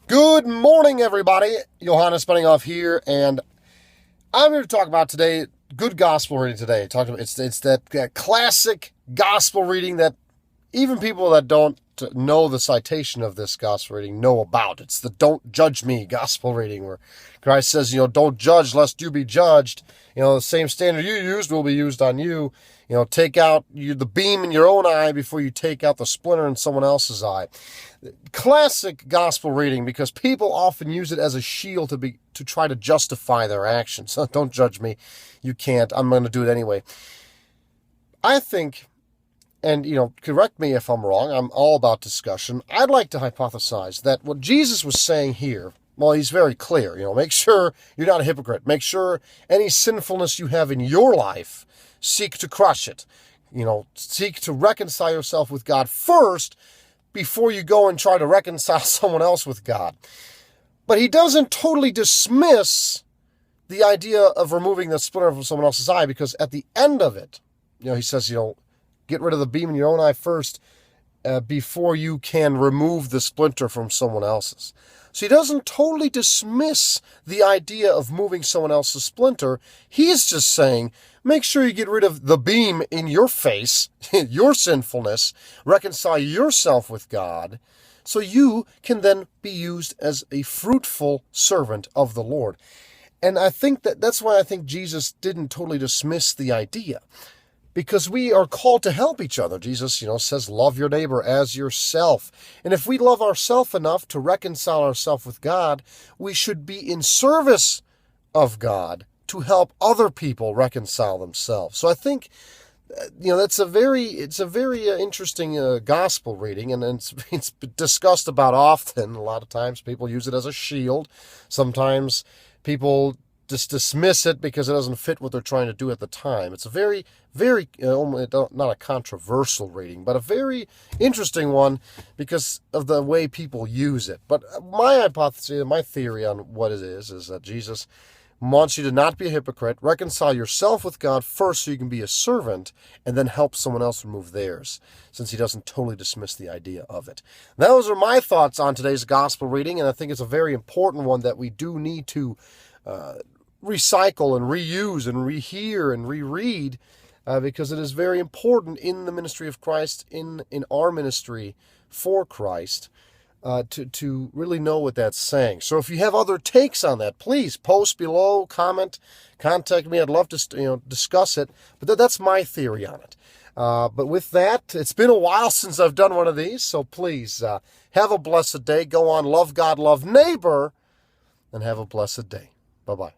Good morning, everybody. Johannes Benningoff here, and I'm here to talk about today good gospel reading today. It's that classic gospel reading that even people that don't know the citation of this gospel reading know about. It's the "Don't judge me" gospel reading, where Christ says, don't judge lest you be judged. The same standard you used will be used on you. Take out the beam in your own eye before you take out the splinter in someone else's eye. Classic gospel reading, because people often use it as a shield to try to justify their actions. Don't judge me. You can't. I'm going to do it anyway. I think, and correct me if I'm wrong, I'm all about discussion. I'd like to hypothesize that what Jesus was saying here, well, he's very clear. Make sure you're not a hypocrite. Make sure any sinfulness you have in your life, seek to crush it. Seek to reconcile yourself with God first before you go and try to reconcile someone else with God. But he doesn't totally dismiss the idea of removing the splinter from someone else's eye, because at the end of it, he says, get rid of the beam in your own eye first before you can remove the splinter from someone else's. So he doesn't totally dismiss the idea of moving someone else's splinter. He's just saying, make sure you get rid of the beam in your face, your sinfulness, reconcile yourself with God, so you can then be used as a fruitful servant of the Lord. And I think that's why I think Jesus didn't totally dismiss the idea. Because we are called to help each other. Jesus, says, love your neighbor as yourself. And if we love ourselves enough to reconcile ourselves with God, we should be in service of God to help other people reconcile themselves. So I think, it's a very interesting gospel reading, and it's discussed about often. A lot of times people use it as a shield. Sometimes people just dismiss it because it doesn't fit what they're trying to do at the time. It's a very, very, not a controversial reading, but a very interesting one because of the way people use it. But my hypothesis, my theory on what it is that Jesus wants you to not be a hypocrite, reconcile yourself with God first so you can be a servant, and then help someone else remove theirs, since he doesn't totally dismiss the idea of it. Those are my thoughts on today's gospel reading, and I think it's a very important one that we do need to recycle and reuse and rehear and reread, because it is very important in the ministry of Christ, in our ministry for Christ, to really know what that's saying. So if you have other takes on that, please post below, comment, contact me. I'd love to discuss it, but that's my theory on it. But with that, it's been a while since I've done one of these, so please have a blessed day. Go on, love God, love neighbor, and have a blessed day. Bye-bye.